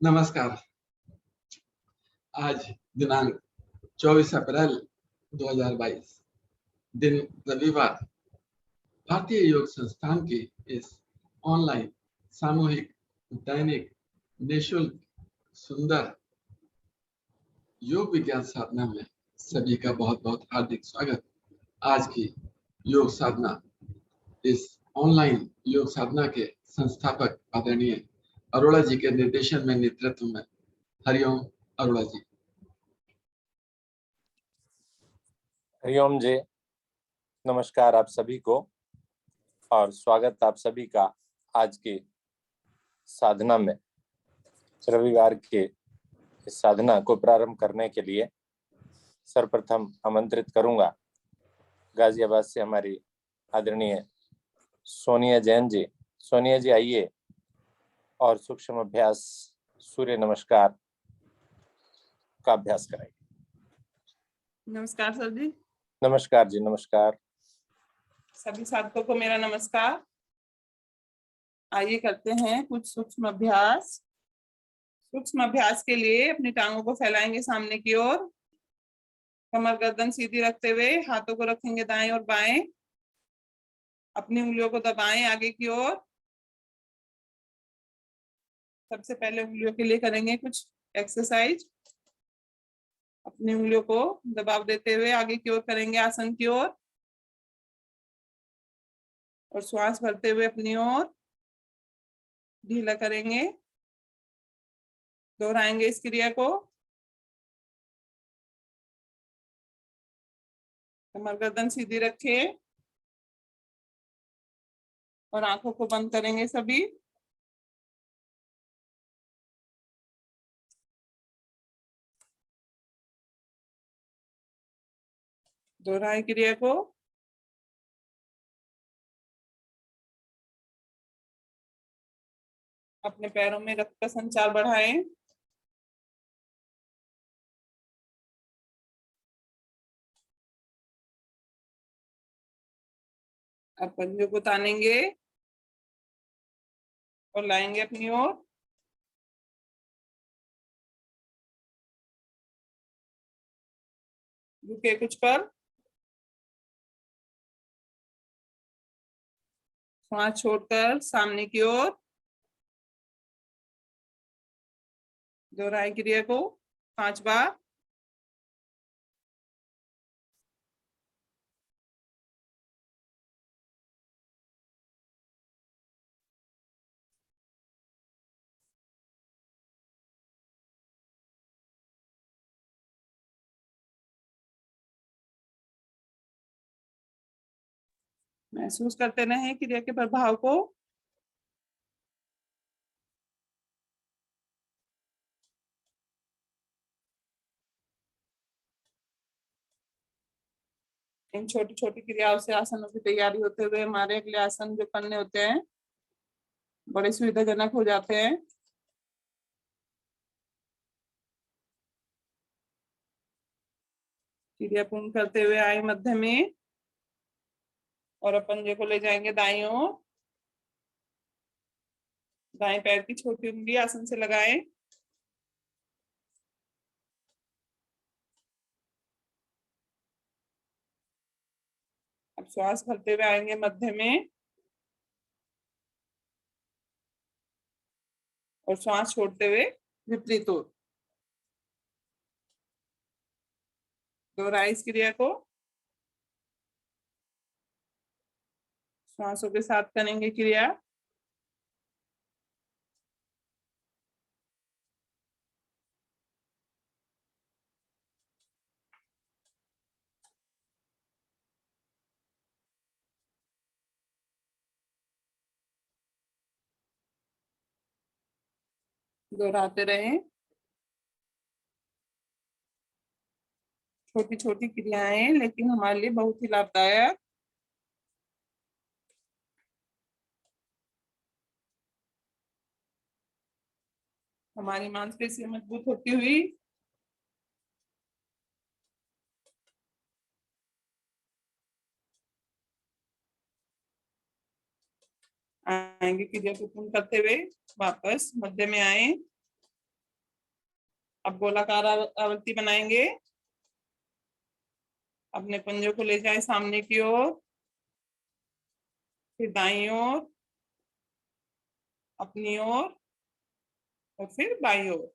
नमस्कार। आज दिनांक 24 अप्रैल 2022, दिन रविवार, भारतीय योग संस्थान की इस ऑनलाइन सामूहिक दैनिक निःशुल्क सुंदर योग विज्ञान साधना में सभी का बहुत बहुत हार्दिक स्वागत। आज की योग साधना, इस ऑनलाइन योग साधना के संस्थापक आदरणीय अरोड़ा जी के निर्देशन में, नेतृत्व में। हरिओम अरोड़ा जी। हरिओम जी, नमस्कार आप सभी को और स्वागत आप सभी का आज की साधना में। रविवार के इस साधना को प्रारंभ करने के लिए सर्वप्रथम आमंत्रित करूंगा गाजियाबाद से हमारी आदरणीय सोनिया जैन जी। सोनिया जी आइए और सूक्ष्म अभ्यास सूर्य नमस्कार का अभ्यास कराइए। नमस्कार सर जी। नमस्कार जी, नमस्कार। सभी साधकों को मेरा नमस्कार। आइए करते हैं कुछ सूक्ष्म अभ्यास। सूक्ष्म अभ्यास के लिए अपनी टांगों को फैलाएंगे सामने की ओर, कमर गर्दन सीधी रखते हुए हाथों को रखेंगे दाएं और बाएं, अपनी उंगलियों को दबाएं आगे की ओर। सबसे पहले उंगलियों के लिए करेंगे कुछ एक्सरसाइज। अपनी उंगलियों को दबाव देते हुए आगे की ओर करेंगे आसन की ओर, और श्वास भरते हुए अपनी ओर ढीला करेंगे। दोहराएंगे इस क्रिया को। कमर गर्दन सीधी रखें और आंखों को बंद करेंगे सभी। दोहराएं क्रिया को। अपने पैरों में रक्त का संचार बढ़ाएं। अब पंजों को तानेंगे और लाएंगे अपनी ओर। रुके कुछ पर। श्वास छोड़कर सामने की ओर। दोहराएं क्रिया को 5 बार। महसूस करते रहें क्रिया के प्रभाव को। इन छोटी छोटी क्रियाओं से आसनों की तैयारी होते हुए हमारे अगले आसन जो करने होते हैं बड़े सुविधाजनक हो जाते हैं। क्रिया पूर्ण करते हुए आए मध्य में और पंजे को ले जाएंगे दाईं ओर। दाएं पैर की छोटी उंगली आसन से लगाएं। अब श्वास भरते हुए आएंगे मध्य में और श्वास छोड़ते हुए विपरीत ओर। दोहराएं इस क्रिया को। श्वासों के साथ करेंगे क्रिया। दोहराते रहें। छोटी छोटी क्रियाएं लेकिन हमारे लिए बहुत ही लाभदायक। हमारी मांसपेशियां मजबूत होती हुई आएंगे। क्रिया को पूर्ण करते हुए वापस मध्य में आए अब गोलाकार आवृत्ति बनाएंगे। अपने पंजों को ले जाएं सामने की ओर, फिर दाईं ओर, अपनी ओर और फिर बाईं ओर।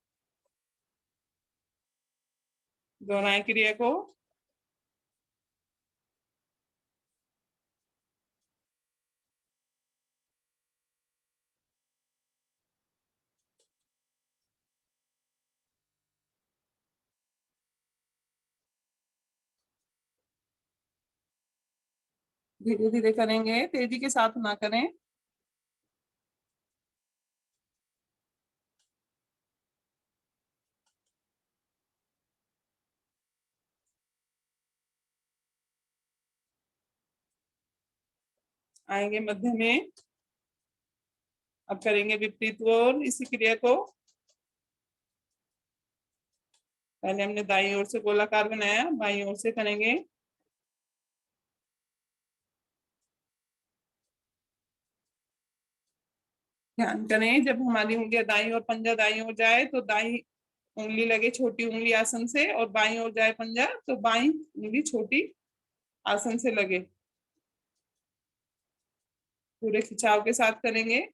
दोहराएं क्रिया को। धीरे धीरे करेंगे, तेजी के साथ ना करें। आएंगे मध्य में। अब करेंगे विपरीत ओर इसी क्रिया को। पहले हमने दाईं ओर से गोलाकार बनाया, बाईं ओर से करेंगे। ध्यान करें, जब हमारी उंगलियां दाईं ओर, पंजा दाईं ओर जाए तो दाईं उंगली लगे छोटी उंगली आसन से, और बाईं ओर जाए पंजा तो बाईं उंगली छोटी आसन से लगे। पूरे खिंचाव के साथ करेंगे।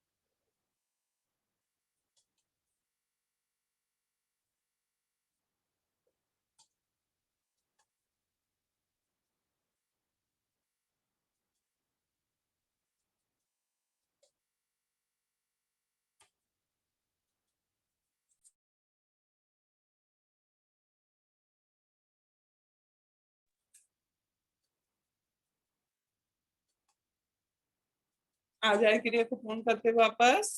आ जाए क्रिया को पूर्ण करके वापस।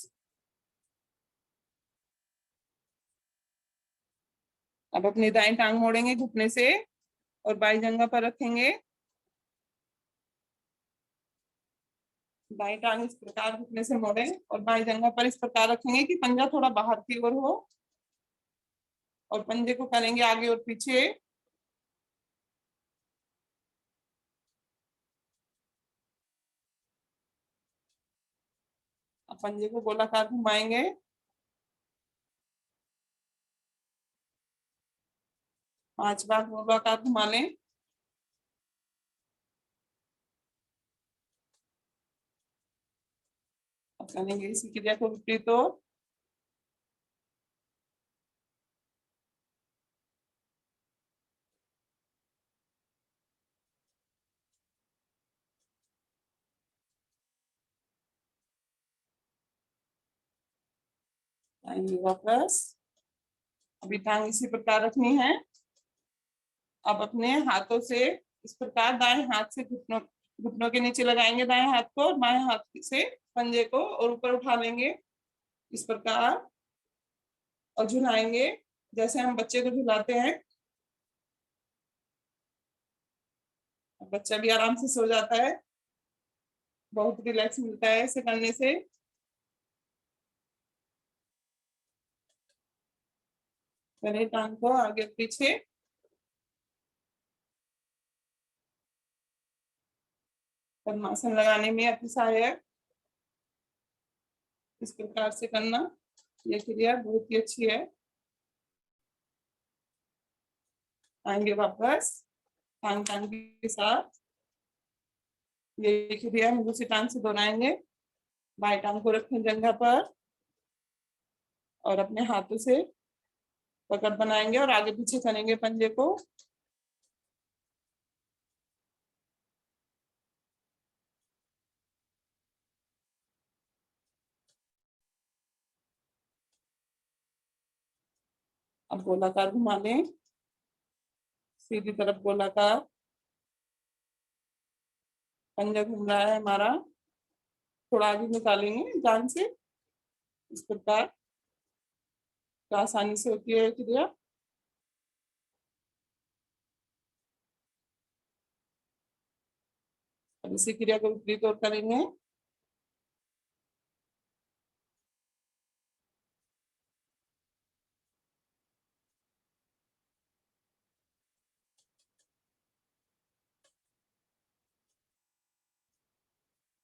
अब अपनी दाईं टांग मोड़ेंगे घुटने से और बाईं जंघा पर रखेंगे। दाईं टांग इस प्रकार घुटने से मोड़े और बाईं जंघा पर इस प्रकार रखेंगे कि पंजा थोड़ा बाहर की ओर हो, और पंजे को करेंगे आगे और पीछे। अब पंजे को गोलाकार घुमाएंगे। पांच बार गोलाकार घुमा लें। अब करेंगे इसी क्रिया को विपरीत ओर। आएंगे वापस। अभी टांग इसी प्रकार रखनी है। अब अपने हाथों से इस प्रकार दाएं हाथ से घुटनों घुटनों के नीचे लगाएंगे दाएं हाथ को, और बाएं हाथ से पंजे को और ऊपर उठा लेंगे इस प्रकार, और झुलाएंगे जैसे हम बच्चे को झुलाते हैं। बच्चा भी आराम से सो जाता है, बहुत रिलैक्स मिलता है इसे करने से। करें टांग को आगे पीछे। पद्मासन लगाने में अति सहायक इस प्रकार से करना, यह क्रिया बहुत ही अच्छी है। आएंगे वापस टांग टांग के साथ। ये क्रिया हम दूसरी टांग से दोहराएंगे। बाएं टांग को रखें जंघा पर और अपने हाथों से पकड़ बनाएंगे और आगे पीछे करेंगे पंजे को। अब गोलाकार घुमा लें, सीधी तरफ गोलाकार। पंजा घूम रहा है हमारा, थोड़ा आगे निकालेंगे जान से इस प्रकार, तो आसानी से होती है क्रिया। अब इसी क्रिया को विपरीत और करेंगे।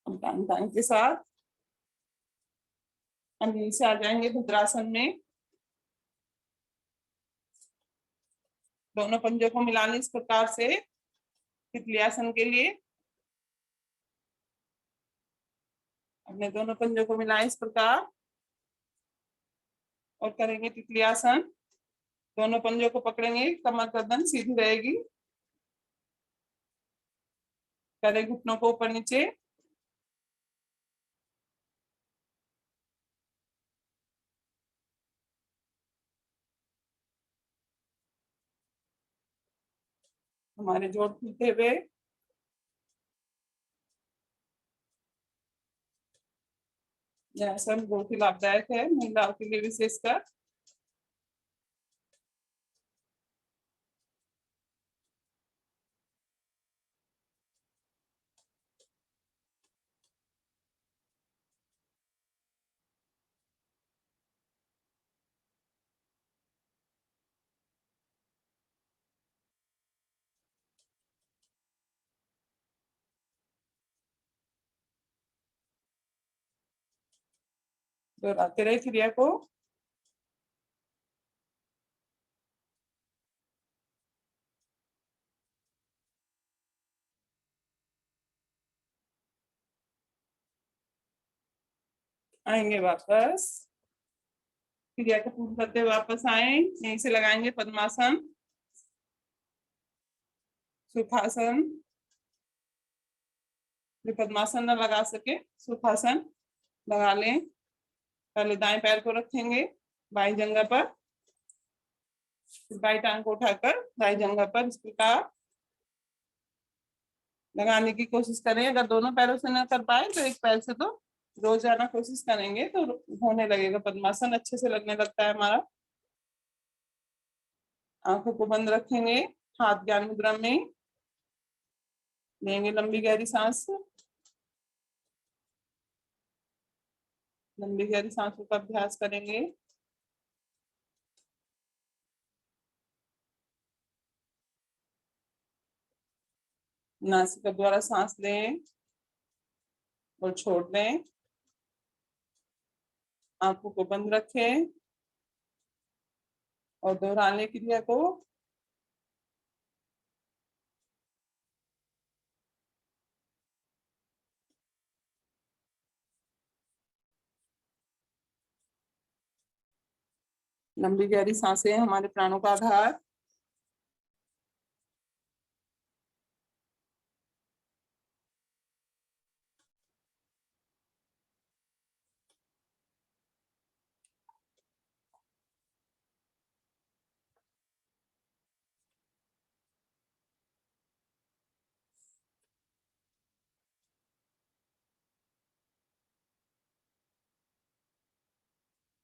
टांग टांग के साथ हम नीचे आ जाएंगे भद्रासन में। दोनों पंजों को मिला लें इस प्रकार से तितली आसन के लिए। अपने दोनों पंजों को मिलाएं इस प्रकार और करेंगे तितली आसन। दोनों पंजों को पकड़ेंगे, कमर गर्दन सीधी रहेगी। करें घुटनों को ऊपर नीचे। हमारे जोड़ खुलते हुए। यह आसन बहुत ही लाभदायक है महिलाओं के लिए विशेषकर। दोहराते रहे क्रिया को। आएंगे वापस, क्रिया को पूर्ण करते हुए वापस आए। यहीं से लगाएंगे पद्मासन, सुखासन। जो पद्मासन न लगा सके सुखासन लगा लें। पहले दाएं पैर को रखेंगे बाई जंघा पर, बाई टांग को उठाकर दाई जंघा पर इस प्रकार लगाने की कोशिश करें। अगर दोनों पैरों से न कर पाए तो एक पैर से तो रोजाना कोशिश करेंगे तो होने लगेगा। पद्मासन अच्छे से लगने लगता है हमारा। आंखों को बंद रखेंगे, हाथ ज्ञान मुद्रा में लेंगे। लंबी गहरी सांस, लंबी गहरी सांसों का अभ्यास करेंगे। नासिका द्वारा सांस लें और छोड़ दें। आंखों को बंद रखें और दोहराने क्रिया को। लंबी गहरी सांसें हमारे प्राणों का आधार।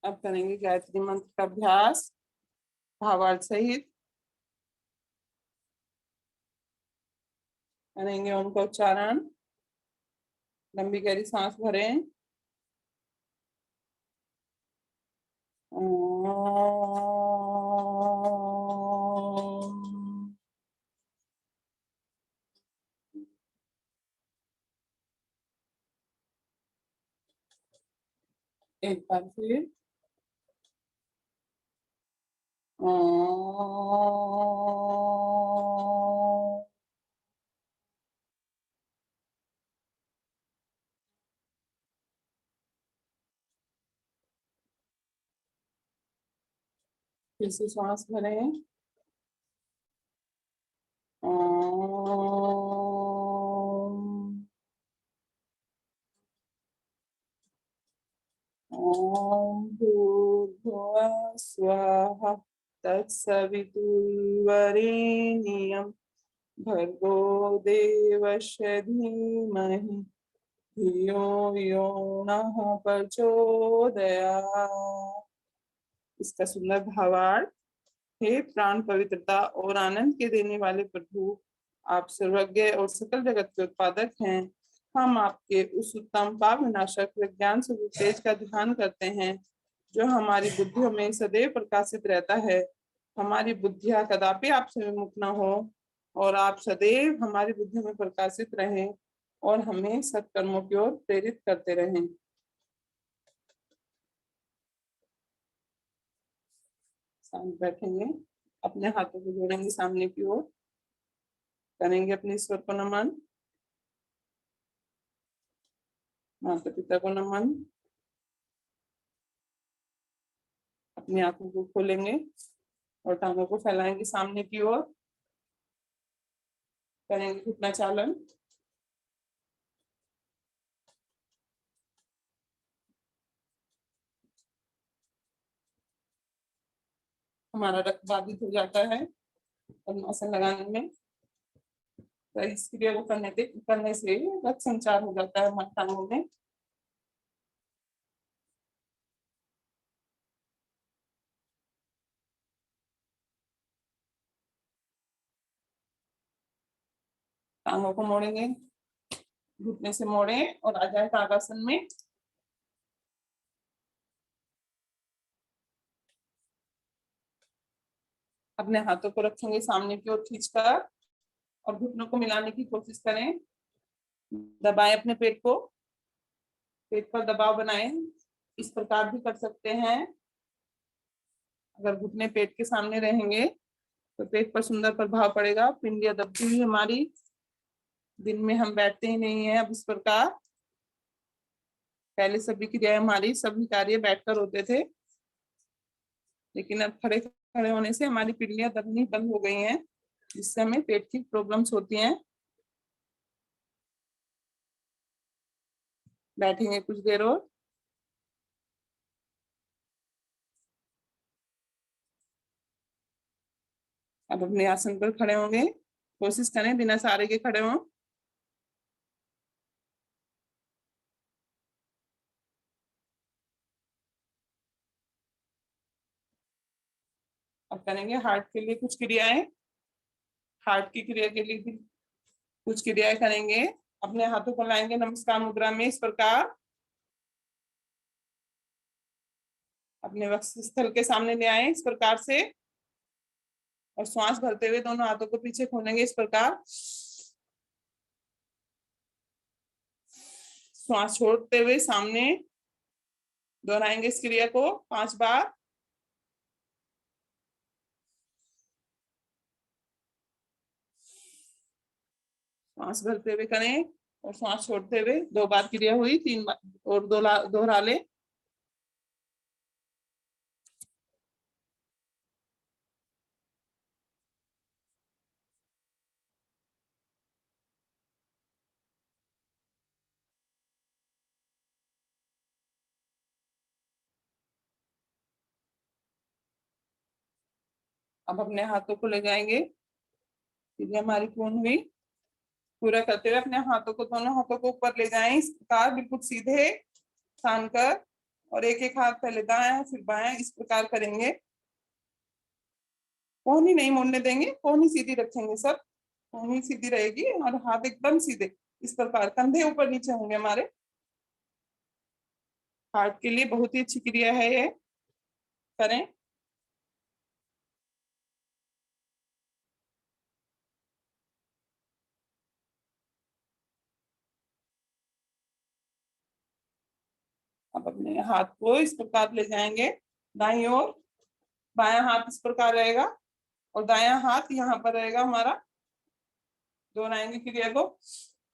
अब करेंगे गायत्री मंत्र का अभ्यास भावार्थ सहित। करेंगे ओम का उच्चारण। लंबी गहरी सांस भरें। एक बार फिर फिर से सांस भरें। ओम भूर्भुवः स्वः तत्सवितुर्वरेण्यं भर्गो देवस्य धीमहि धियो यो नः प्रचोदयात्। इसका सुंदर भावार्थ। हे प्राण पवित्रता और आनंद के देने वाले प्रभु, आप सर्वज्ञ और सकल जगत के उत्पादक हैं। हम आपके उस उत्तम पाप विनाशक विज्ञान स्वरूप तेज का ध्यान करते हैं जो हमारी बुद्धियों में सदैव प्रकाशित रहता है। हमारी बुद्धियां कदापि आपसे विमुख न हो और आप सदैव हमारी बुद्धियों में प्रकाशित रहें और हमें सत्कर्मों की ओर प्रेरित करते रहें। शांत बैठेंगे। अपने हाथों को जोड़ेंगे सामने की ओर, करेंगे अपने ईश्वर को नमन, माता पिता को नमन। अपनी आंखों को खोलेंगे और टांगों को फैलाएंगे सामने की ओर, करेंगे घुटना चालन। हमारा रक्त बाधित हो जाता है पद्मासन लगाने में, तो इस क्रिया को करने से रक्त संचार हो जाता है हमारे टांगों में। टांगों को मोड़ेंगे, घुटने से मोड़े और आ जाए ताड़ासन में। अपने हाथों को रखेंगे सामने की ओर खींचकर और घुटनों को मिलाने की कोशिश करें। दबाएं अपने पेट को, पेट पर दबाव बनाएं। इस प्रकार भी कर सकते हैं। अगर घुटने पेट के सामने रहेंगे तो पेट पर सुंदर प्रभाव पड़ेगा। पिंडियां दबती हुई हमारी, दिन में हम बैठते ही नहीं है अब इस प्रकार। पहले सभी क्रियाएं हमारी, सभी कार्य बैठकर होते थे, लेकिन अब खड़े खड़े होने से हमारी पिंडियां दबनी बंद हो गई हैं, जिससे हमें पेट की प्रॉब्लम्स होती हैं। बैठेंगे कुछ देर और। अब अपने आसन पर खड़े होंगे, कोशिश करें बिना सहारे के खड़े हों। अब करेंगे हार्ट के लिए कुछ क्रियाएं। हार्ट की क्रिया के लिए भी कुछ क्रियाएं करेंगे। अपने हाथों को लाएंगे नमस्कार मुद्रा में इस प्रकार, अपने वक्षस्थल के सामने ले आए इस प्रकार से, और श्वास भरते हुए दोनों हाथों को पीछे खोलेंगे इस प्रकार। श्वास छोड़ते हुए सामने दोहराएंगे इस क्रिया को 5 बार। श्वास भरते हुए करें और श्वास छोड़ते हुए 2 बार क्रिया हुई, 3 बार और दोहरा ले। अब अपने हाथों को ले जाएंगे, क्रिया हमारी पूर्ण हुई। पूरा करते हुए अपने हाथों को, दोनों हाथों को ऊपर ले जाएं इस प्रकार, बिल्कुल सीधे तान कर, और एक एक हाथ पहले दायां फिर बायां इस प्रकार करेंगे। कोहनी नहीं मोड़ने देंगे, कोहनी सीधी रखेंगे, सब कोहनी सीधी रहेगी और हाथ एकदम सीधे इस प्रकार, कंधे ऊपर नीचे होंगे हमारे। हार्ट के लिए बहुत ही अच्छी क्रिया है ये, करें। अब अपने हाथ को इस प्रकार ले जाएंगे दाईं ओर, बायां हाथ इस प्रकार रहेगा और दायां हाथ यहाँ पर रहेगा हमारा। दोहराएंगे क्रिया को,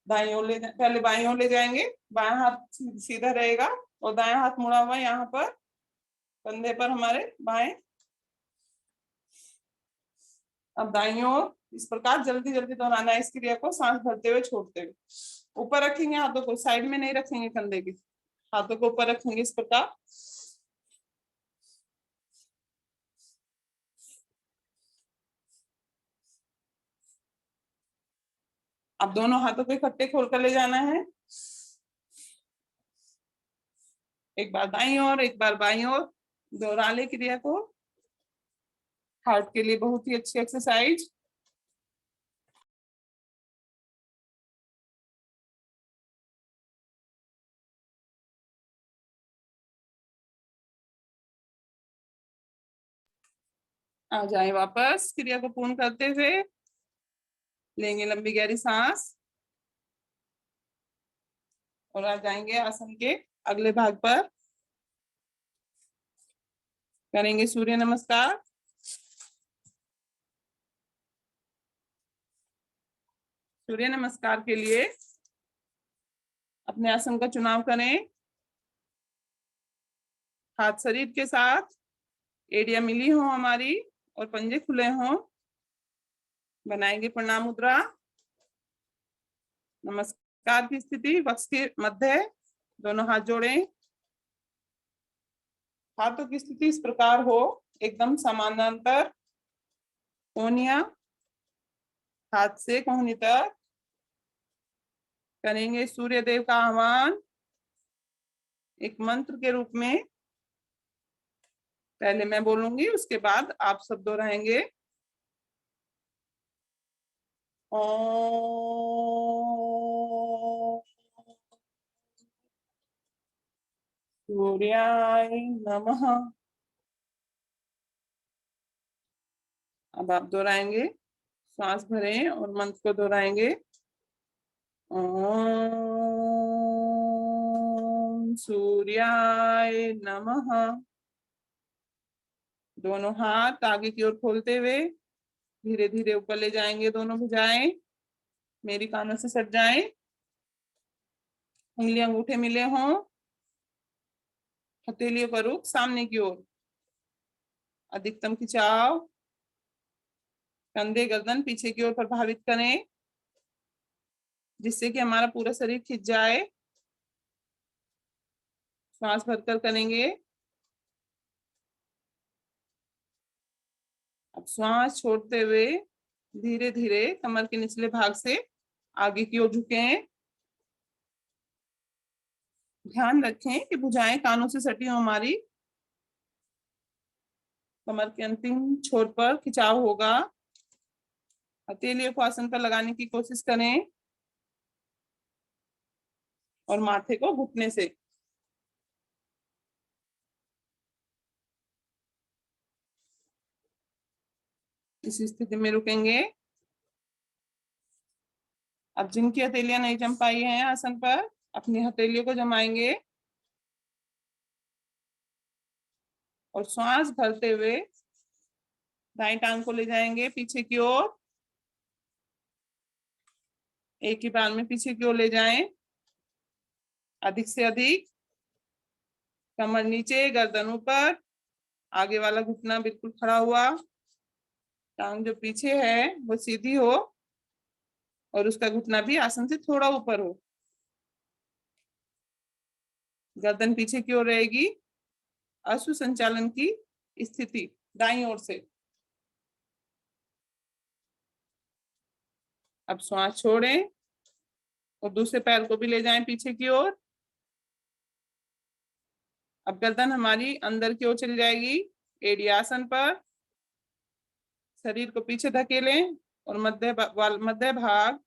दाईं ओर पहले बाईं ओर ले जाएंगे, बायां हाथ सीधा रहेगा और दायां हाथ मुड़ा हुआ यहाँ पर कंधे पर हमारे बाएं। अब दाईं ओर इस प्रकार जल्दी जल्दी दोहराना है इस क्रिया को, सांस भरते हुए छोड़ते हुए। ऊपर रखेंगे हाथों को, साइड में नहीं रखेंगे कंधे की, हाथों को ऊपर रखेंगे इस प्रकार। अब दोनों हाथों को इकट्ठे खोलकर ले जाना है, एक बार दाईं ओर एक बार बाईं ओर, दोहरा ले क्रिया को। हार्ट के लिए बहुत ही अच्छी एक्सरसाइज। आ जाए वापस, क्रिया को पूर्ण करते हुए लेंगे लंबी गहरी सांस और आ जाएंगे आसन के अगले भाग पर। करेंगे सूर्य नमस्कार। सूर्य नमस्कार के लिए अपने आसन का चुनाव करें। हाथ शरीर के साथ, एड़ियां मिली हो हमारी और पंजे खुले हों। बनाएंगे प्रणाम मुद्रा। नमस्कार की स्थिति, वक्ष के मध्य, दोनों हाथ जोड़ें। हाथों की स्थिति इस प्रकार हो, एकदम समानांतर, कोहनियां हाथ से कोहनी तक। करेंगे सूर्य देव का आह्वान एक मंत्र के रूप में। पहले मैं बोलूंगी, उसके बाद आप सब दोहराएंगे। ओम सूर्याय नमः। अब आप दोहराएंगे, श्वास भरें और मंत्र को दोहराएंगे। ओम सूर्याय नमः। दोनों हाथ आगे की ओर खोलते हुए धीरे धीरे ऊपर ले जाएंगे। दोनों भुजाएं मेरी कानों से सट जाएं। उंगलियां अंगूठे मिले हों। हथेलियों का रुख सामने की ओर। अधिकतम खिंचाव। कंधे गर्दन पीछे की ओर प्रभावित करें, जिससे कि हमारा पूरा शरीर खिंच जाए। श्वास भरकर करेंगे। अब श्वास छोड़ते हुए धीरे धीरे कमर के निचले भाग से आगे की ओर झुकें। ध्यान रखें कि भुजाएं कानों से सटी हो हमारी। कमर के अंतिम छोर पर खिंचाव होगा। हथेलियों को आसन पर लगाने की कोशिश करें और माथे को घुटने से। इस स्थिति में रुकेंगे। अब जिनकी हथेलियां नहीं जम पाई हैं आसन पर, अपनी हथेलियों को जमाएंगे और श्वास भरते हुए दाएं टांग को ले जाएंगे पीछे की ओर। एक ही बार में पीछे की ओर ले जाएं। अधिक से अधिक। कमर नीचे, गर्दन ऊपर, आगे वाला घुटना बिल्कुल खड़ा हुआ। टांग जो पीछे है वो सीधी हो और उसका घुटना भी आसन से थोड़ा ऊपर हो। गर्दन पीछे की ओर रहेगी। अश्व संचालन की स्थिति, दाईं ओर से। अब श्वास छोड़ें और दूसरे पैर को भी ले जाएं पीछे की ओर। अब गर्दन हमारी अंदर की ओर चली जाएगी, एड़ी आसन पर। शरीर को पीछे धकेलें और मध्य भाग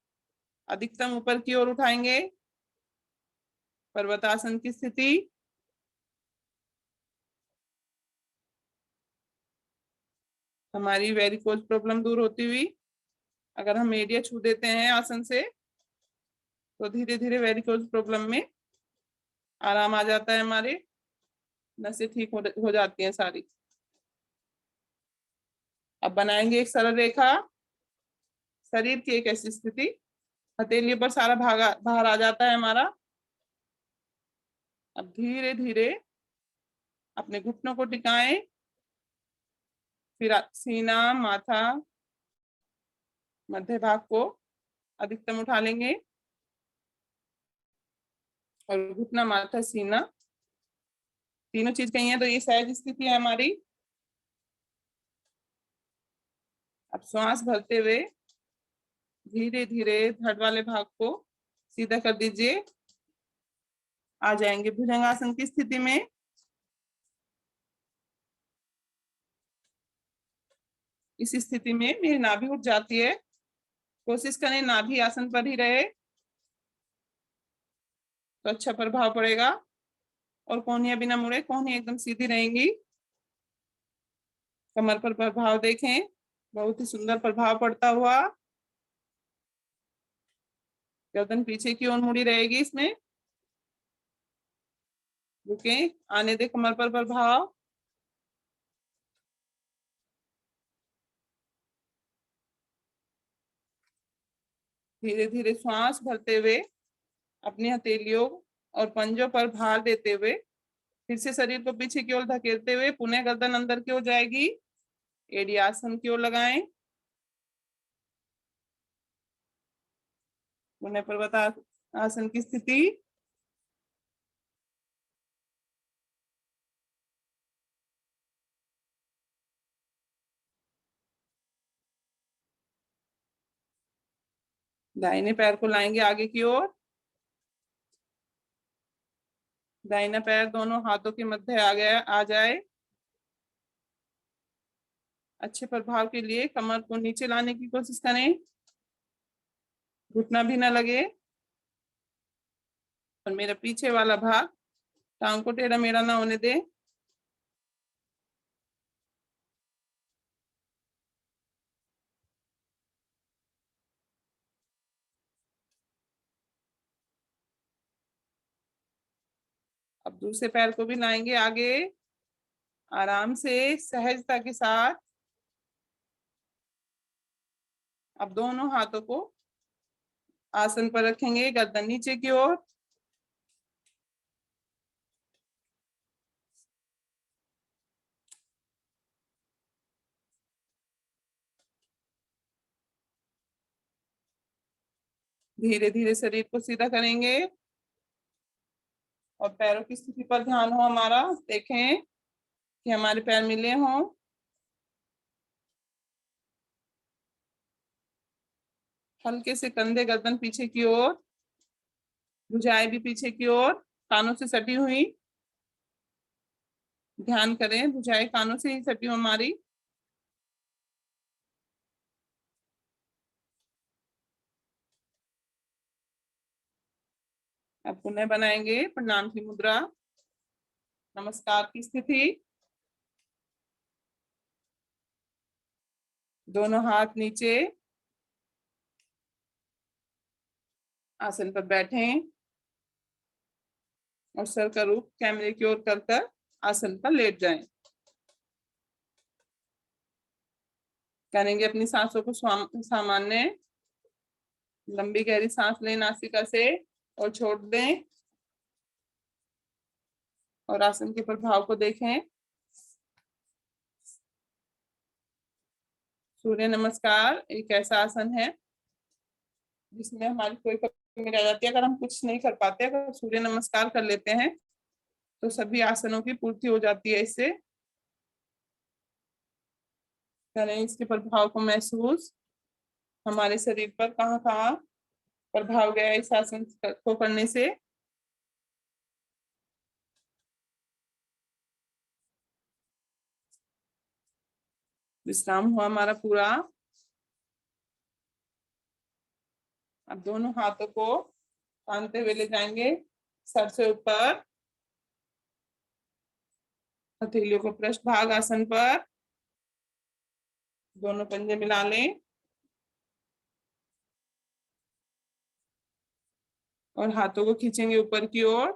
अधिकतम ऊपर की ओर उठाएंगे। पर्वतासन की स्थिति। हमारी वेरिकोज प्रॉब्लम दूर होती हुई, अगर हम एरिया छू देते हैं आसन से, तो धीरे धीरे वेरिकोज प्रॉब्लम में आराम आ जाता है। हमारे नसें ठीक हो जाती हैं सारी। अब बनाएंगे एक सरल रेखा। शरीर की एक ऐसी स्थिति, हथेली पर सारा बाहर आ जाता है हमारा। अब धीरे धीरे अपने घुटनों को टिकाएं। फिर सीना, माथा, मध्य भाग को अधिकतम उठा लेंगे और घुटना, माथा, सीना तीनों चीज कही है तो ये सहज स्थिति है हमारी। अब श्वास भरते हुए धीरे धीरे धड़ वाले भाग को सीधा कर दीजिए। आ जाएंगे भुजंगासन की स्थिति में। इस स्थिति में मेरी नाभि उठ जाती है। कोशिश करें नाभि आसन पर ही रहे तो अच्छा प्रभाव पड़ेगा। और कोहनियां बिना मुड़े, कोहनी एकदम सीधी रहेंगी। कमर पर प्रभाव देखें, बहुत ही सुंदर प्रभाव पड़ता हुआ। गर्दन पीछे की ओर मुड़ी रहेगी इसमें। रुके, आने दे कमर पर प्रभाव। धीरे धीरे श्वास भरते हुए अपनी हथेलियों और पंजों पर भार देते हुए फिर से शरीर को पीछे की ओर धकेलते हुए पुनः गर्दन अंदर की ओर जाएगी। एड़ी आसन की ओर लगाएं। पुनः पर्वत आसन की स्थिति। दाहिने पैर को लाएंगे आगे की ओर। दाहिना पैर दोनों हाथों के मध्य आ जाए। अच्छे प्रभाव के लिए कमर को नीचे लाने की कोशिश करें, घुटना भी ना लगे। और मेरा पीछे वाला भाग टांग को टेढ़ा मेढ़ा ना होने दे। अब दूसरे पैर को भी लाएंगे आगे, आराम से सहजता के साथ। अब दोनों हाथों को आसन पर रखेंगे, गर्दन नीचे की ओर। धीरे धीरे शरीर को सीधा करेंगे और पैरों की स्थिति पर ध्यान हो हमारा। देखें कि हमारे पैर मिले हों। हल्के से कंधे गर्दन पीछे की ओर, भुजाएं भी पीछे की ओर, कानों से सटी हुई। ध्यान करें भुजाएं कानों से ही सटी हो हमारी। अब पुनः बनाएंगे प्रणाम की मुद्रा, नमस्कार की स्थिति। दोनों हाथ नीचे, आसन पर बैठें और सर का रुख कैमरे की ओर कर आसन पर लेट जाएं। करेंगे अपनी सांसों को सामान्य। लंबी गहरी सांस लें नासिका से और छोड़ दें और आसन के प्रभाव को देखें। सूर्य नमस्कार एक ऐसा आसन है जिसमें हमारी कोई कमी रह जाती है। अगर हम कुछ नहीं कर पाते, अगर सूर्य नमस्कार कर लेते हैं तो सभी आसनों की पूर्ति हो जाती है इससे। करें इसके प्रभाव को महसूस, हमारे शरीर पर कहाँ कहाँ प्रभाव गया इस आसन को करने से। विश्राम हुआ हमारा पूरा। अब दोनों हाथों को तानते हुए ले जाएंगे सर से ऊपर, हथेलियों को पृष्ठ भाग आसन पर, दोनों पंजे मिला लें और हाथों को खींचेंगे ऊपर की ओर,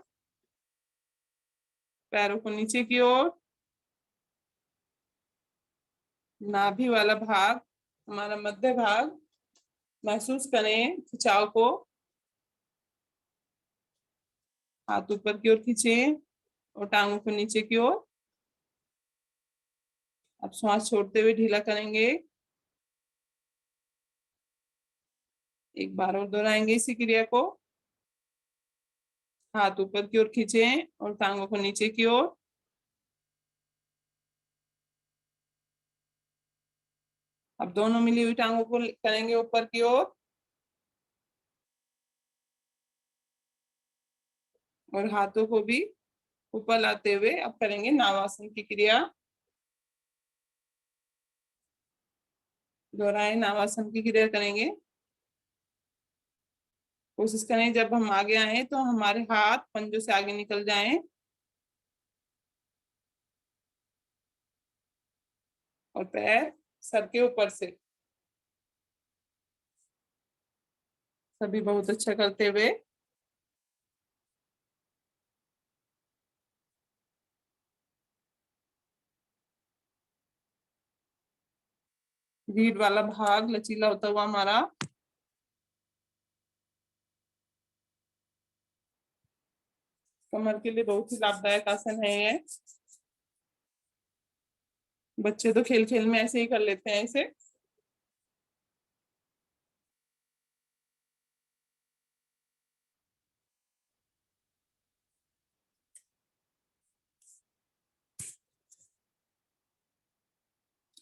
पैरों को नीचे की ओर। नाभि वाला भाग, हमारा मध्य भाग महसूस करें खिंचाव को। हाथ ऊपर की ओर खींचें और टांगों को नीचे की ओर। अब श्वास छोड़ते हुए ढीला करेंगे। एक बार और दोहराएंगे इसी क्रिया को। हाथ ऊपर की ओर खींचें और टांगों को नीचे की ओर। अब दोनों मिली हुई टांगों को करेंगे ऊपर की ओर और हाथों को भी ऊपर लाते हुए अब करेंगे नावासन की क्रिया। दोहराए नावासन की क्रिया करेंगे। कोशिश करें जब हम आगे आए तो हमारे हाथ पंजों से आगे निकल जाएं और पैर सर के ऊपर से। सभी बहुत अच्छा करते हुए। रीढ़ वाला भाग लचीला होता हुआ हमारा कमर के लिए बहुत ही लाभदायक आसन है ये। बच्चे तो खेल खेल में ऐसे ही कर लेते हैं इसे।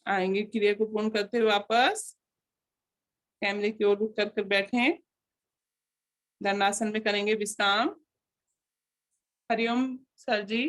आएंगे क्रिया को पूर्ण करते हुए वापस कैमरे की ओर रुख कर बैठें। दंडासन में करेंगे विश्राम। हरिओम सर जी।